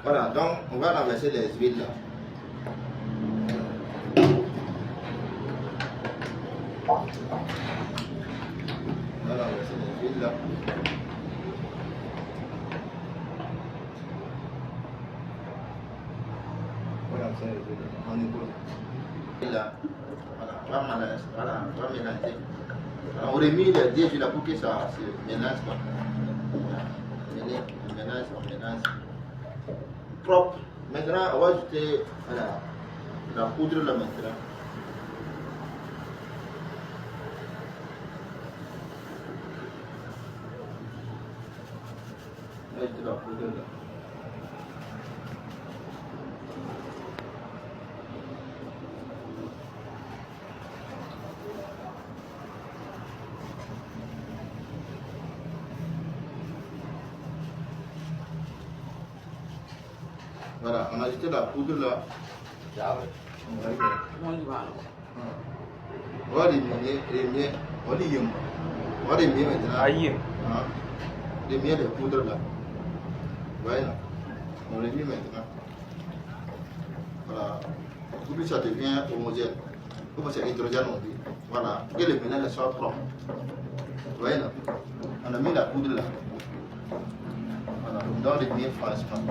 Voilà, donc on va renverser les huiles là. On va renverser les huiles là. Voilà, on est là. Voilà, on va mélanger. Alors, on remet les deux huiles là pour que ça se mélange. On mélange. Propre. Maintenant, on va ajouter la poudre là maintenant. On va ajouter la poudre là. Voilà, on a ajouté la poudre là. On va remuer maintenant. Remuer les poudres là. Voilà, on remue maintenant. Voilà, pour que ça devient homogène. Pour que c'est hydrogène on dit. Voilà, pour que le mélange soit propre. Voilà, on a mis la poudre là. Voilà, on doit remuer franchement.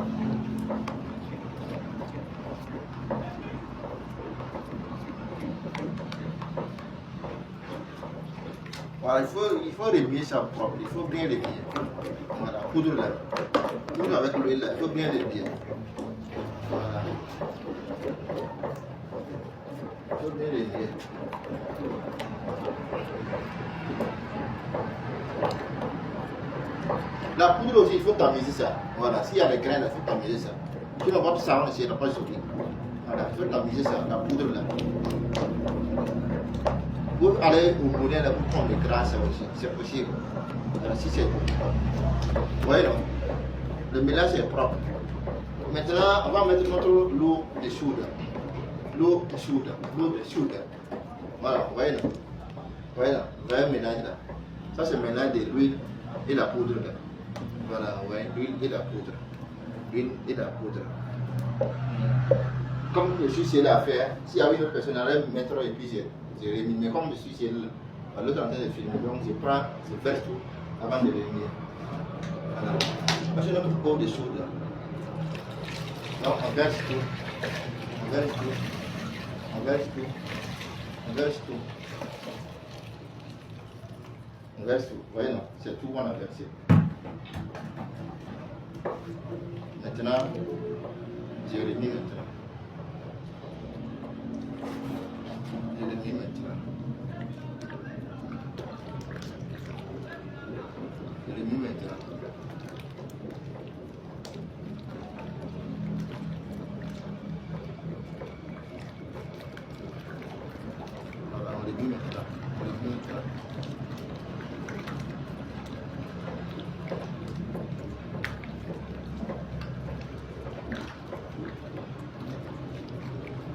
Voilà, il faut remuer ça propre, il faut bien remuer. Voilà, poudre là. Poudre avec l'huile là, il faut bien remuer. Voilà. Il faut bien remuer. La poudre aussi, il faut tamiser ça. Voilà, s'il y a des graines, il faut tamiser ça. Sinon, votre savon ici n'est pas joli. Voilà, il faut tamiser ça, la poudre là. Vous allez au modèle pour prendre le gras aussi, c'est possible. Alors, si c'est voyez non, le mélange est propre. Maintenant, on va mettre notre l'eau de soude. L'eau de soude. Voilà, voyez non. Voyez là, vous voyez le mélange là. Ça c'est le mélange de l'huile et la poudre là. Voilà, vous voyez, l'huile et la poudre. L'huile et la poudre. Comme je suis seul à faire, s'il y avait une autre personne, elle mettre et puis je remis. Mais comme je suis seul, l'autre en train de filmer, donc je verse tout avant de remis. Voilà. Parce que notre pot de soude là. Donc on verse tout. On verse tout. On verse tout. On verse tout. On verse tout. Vous voyez non, c'est tout qu'on a versé. Maintenant, je remis maintenant. Je remis maintenant. Je remis maintenant. Voilà, on remet maintenant. On remet maintenant.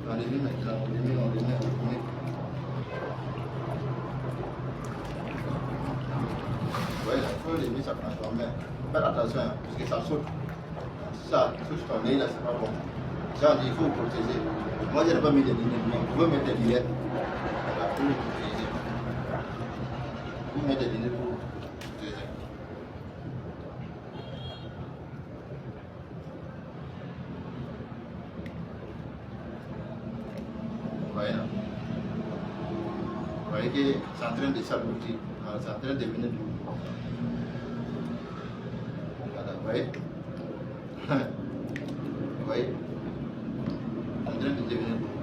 On remet maintenant, on remet. Ouais, il faut remettre ça transformer. Faites attention, hein, parce que ça saute. Ça touche ton nez là, c'est pas bon. Ça, il faut protéger. Moi, je n'ai pas mis de lunettes, mais vous pouvez mettre des lunettes. Voilà, pour le protéger. Vous mettez des lunettes pour le protéger. Vous voyez que c'est en train de s'aboutir, c'est en train de devenir doux. Voilà, vous voyez. Vous voyez, c'est en train de devenir doux.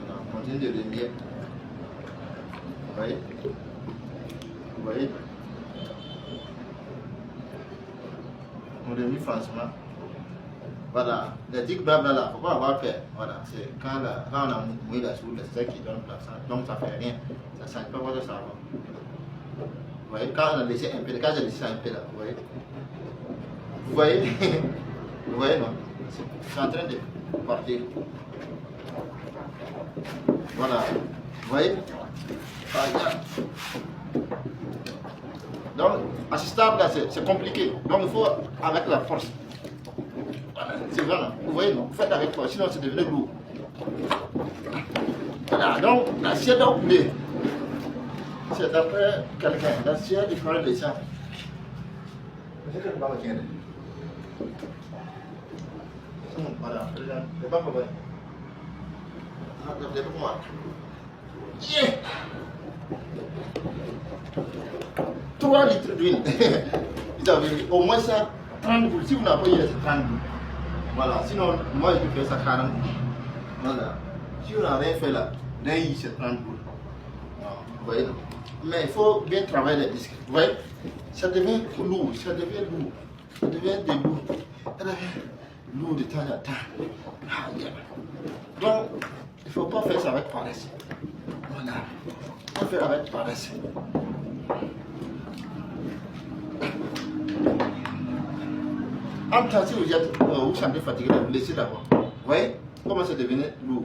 Voilà, on continue de remuer. Vous voyez. Vous voyez. On remue franchement. Voilà, les tics blabla là, il ne faut pas avoir peur. Voilà, c'est quand on a mouillé la soude, c'est ça qui donne place. Donc ça ne fait rien. Ça ne change pas votre savon. Vous voyez, quand on a laissé un peu, quand j'ai laissé un peu là, vous voyez. Vous voyez. Vous voyez, non? C'est en train de partir. Voilà. Vous voyez. Donc, à ce stade là, c'est compliqué. Donc il faut avec la force. Voilà, c'est vraiment, vous voyez, non, faites avec toi, sinon c'est devenu lourd. Voilà, donc l'assiette doit couler. C'est d'après quelqu'un, l'assiette, il faudrait les gens. C'est que je ne vais pas me tirer. Voilà, c'est pas problème. Regardez pour moi. Yeah! 3 litres d'huile. Vous avez au moins ça, 30 boules. Si vous n'avez pas eu, c'est 30 boules. Voilà, sinon, moi je peux faire ça 40 boules. Voilà. Si on n'a rien fait là, d'un i, c'est 30 boules. Vous voyez? Mais il faut bien travailler les disques. Vous voyez? Ça devient lourd, ça devient lourd. Ça devient des lourds. Ça devient lourd de temps en temps. Ah, yeah. Donc, il ne faut pas faire ça avec paresse. Voilà. Il faut faire avec paresse. En temps, si vous êtes vous sentez fatigué, vous laissez d'abord. Vous voyez comment ça devient lourd.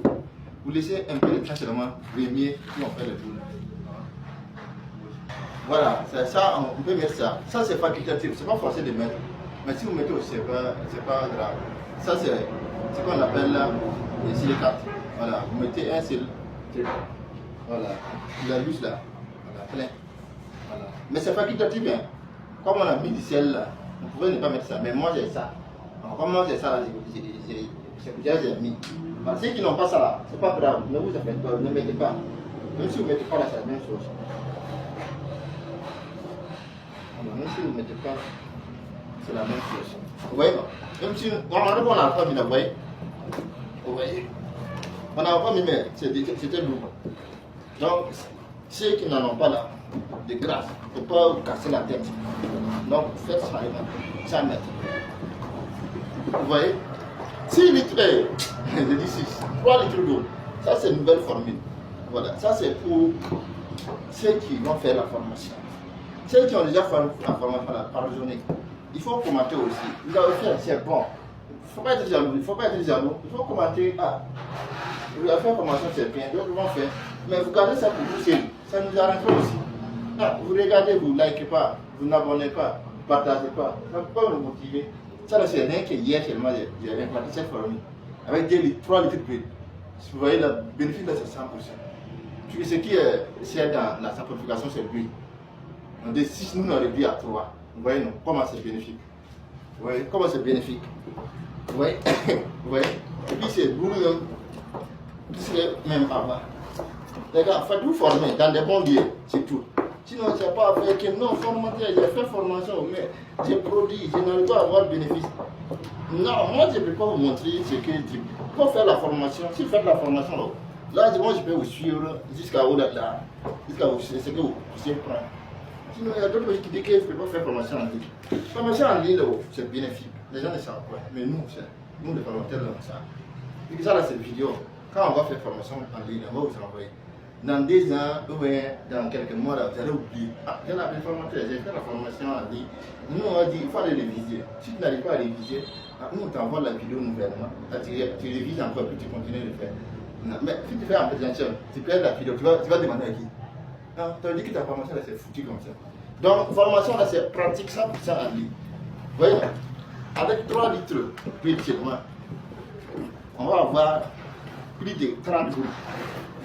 Vous laissez un peu de temps seulement, vous mieux, puis on fait le boulot. Voilà, c'est ça, on peut mettre ça. Ça c'est facultatif, c'est pas forcé de mettre. Mais si vous mettez aussi, c'est pas grave. Ça c'est ce qu'on appelle là les silicates. Voilà, vous mettez un seul. Voilà, la luce là. Voilà, plein. Voilà. Mais c'est facultatif, hein. Comme on a mis du sel là, vous pouvez ne pas mettre ça. Mais moi j'ai ça. Alors, comme moi j'ai ça là, j'ai mis. Bah, ceux qui n'ont pas ça là, c'est pas grave, ne vous faites pas, ne mettez pas. Même si vous ne mettez pas là, c'est la même chose. Alors, même si vous ne mettez pas, c'est la même chose. Vous voyez, même si on n'a pas mis là, vous voyez. Vous voyez. On n'a pas mis, mais c'était lourd. Donc, ceux qui n'en ont pas là, de grâce, il ne faut pas vous casser la tête. Donc, faites ça, ça mettre. Vous voyez. 6 litres, je dis 6, 3 litres d'eau. Ça, c'est une nouvelle formule. Voilà, ça, c'est pour ceux qui vont faire la formation. Ceux qui ont déjà fait la formation par journée, il faut commenter aussi. Vous avez fait, c'est bon. Il ne faut pas être jaloux. Il faut commenter. Ah, vous avez fait la formation, c'est bien. D'autres vont faire. Mais vous gardez ça pour vous seul. Ça nous arrange aussi. Ah, vous regardez, vous ne likez pas, vous n'abonnez pas, vous ne partagez pas. Ça ne peut pas vous motiver. Ça, c'est rien que hier seulement j'ai implanté cette formule avec 3 litres d'huile. Vous voyez, le bénéfice là c'est 100%. Puis ce qui est dans la simplification, c'est l'huile. De 6, nous on réduit à 3. Vous voyez, non, comment c'est bénéfique. Vous voyez, comment c'est bénéfique. Vous voyez, vous voyez. Et puis c'est vous même avant. Les gars, faites-vous former dans des bons lieux, c'est tout. Sinon, c'est pas avec non formateur, j'ai fait formation, mais j'ai produit, je n'arrive pas à avoir bénéfice. Non, moi je ne peux pas vous montrer ce que il faut faire la formation. Si vous faites la formation, là moi je peux vous suivre jusqu'à ce que vous puissiez prendre. Sinon, il y a d'autres qui disent qu'il ne faut pas faire formation en ligne. Formation en ligne, c'est bénéfique. Les gens ne savent pas. Mais nous les formateurs, on savent. Et ça, là, c'est vidéo. Quand on va faire formation en ligne, on va vous envoyer. Dans 2 ans, ou bien dans quelques mois, là, vous allez oublier. Ah, j'ai la formateur, j'ai fait la formation en ligne. Nous, on a dit il faut aller réviser. Si tu n'arrives pas à réviser, nous, on t'envoie la vidéo nouvellement. Tu révises encore, puis tu continues de le faire. Non, mais si tu fais en présentiel, tu perds la vidéo, tu vas demander à qui? Non, tu as dit que ta formation, là, c'est foutu comme ça. Donc, formation, là, c'est pratique 100% en ligne. Vous voyez, avec 3 litres d'huile chez moi, on va avoir plus de 30 jours.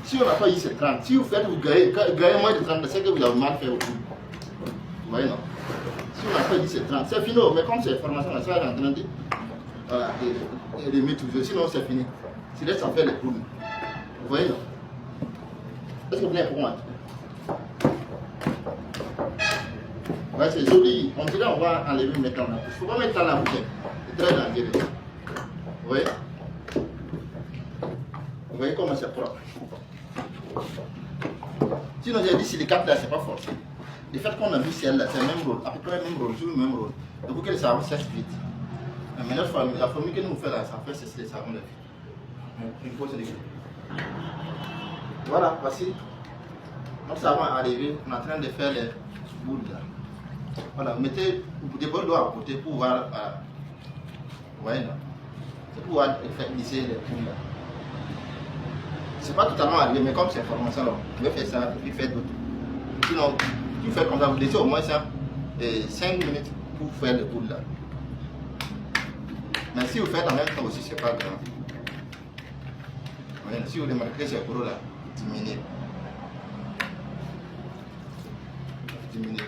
Si on n'a pas eu ces 30, si vous faites, vous gagnez moins de 30, c'est que vous avez mal fait au bout. Vous voyez, non? Si on n'a pas eu ces 30, c'est fini, mais comme c'est formation, ça va rentrer de, voilà, de mettre toujours, sinon c'est fini. C'est laisse en faire les poules. Vous voyez, non? Est-ce que vous êtes pour moi? Ouais, c'est joli. On dirait qu'on va enlever maintenant la bouche. Il ne faut pas mettre dans la bouche. C'est très dangereux. Vous voyez? Vous voyez comment c'est propre. Sinon, j'ai dit silicate là, c'est pas forcé. Le fait qu'on a vu celle-là, c'est le même rôle, à peu près le même rôle, toujours le même rôle. Donc, pour que le savon sèche vite. Mais la formule que nous faisons là, ça fait cesser le savon de vite. Une pause de vie. Voilà, voici. Notre savon est arrivé, on est en train de faire les boules là. Voilà, vous mettez des bols d'eau à côté pour voir. Vous voyez là? C'est pour pouvoir faire glisser les boules là. C'est pas totalement arrivé, mais comme c'est formation là, vous pouvez faire ça, puis faire d'autres. Sinon, tu fais comme ça, vous laissez au moins ça, 5 minutes pour faire le boule là. Mais si vous faites en même temps aussi, c'est pas grave. Ouais, si vous remarquez c'est gros là, diminuez. Diminuez.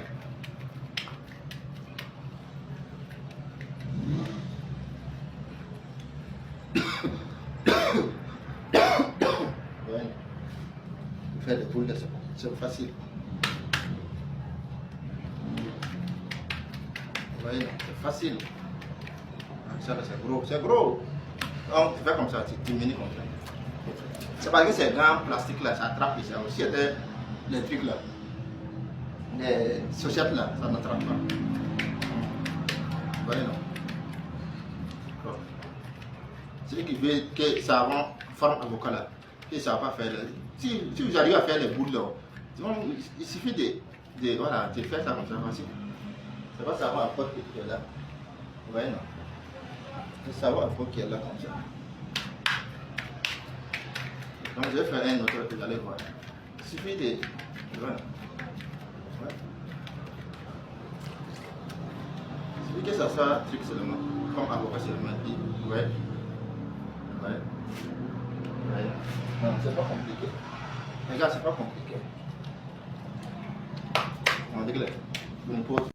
Ouais. Vous faites des boules de c'est facile. Vous voyez, c'est facile. Ça c'est gros, c'est gros. Donc tu fais comme ça, tu diminues comme ça. C'est parce que ces gants plastiques là, ça attrape ici. Aussi les trucs là, les sociétés là, ça n'attrape pas. Vous voyez non? Celui qui veut que ça forme avocat là, que ça va pas faire. Si vous arrivez à faire les boules là, il suffit de voilà, de faire ça comme ça facile. C'est pas savoir à quoi qui est là. Vous voyez non? C'est savoir à quoi qui est là comme ça. Donc je vais faire un autre, vous allez voir. Il suffit de... Voilà. Ouais. Il suffit que ça soit un truc seulement. Comme avocat seulement. Ouais. Ouais. Ouais. Non, c'est pas compliqué. Les gars, c'est pas compliqué. On déclare. Une pause.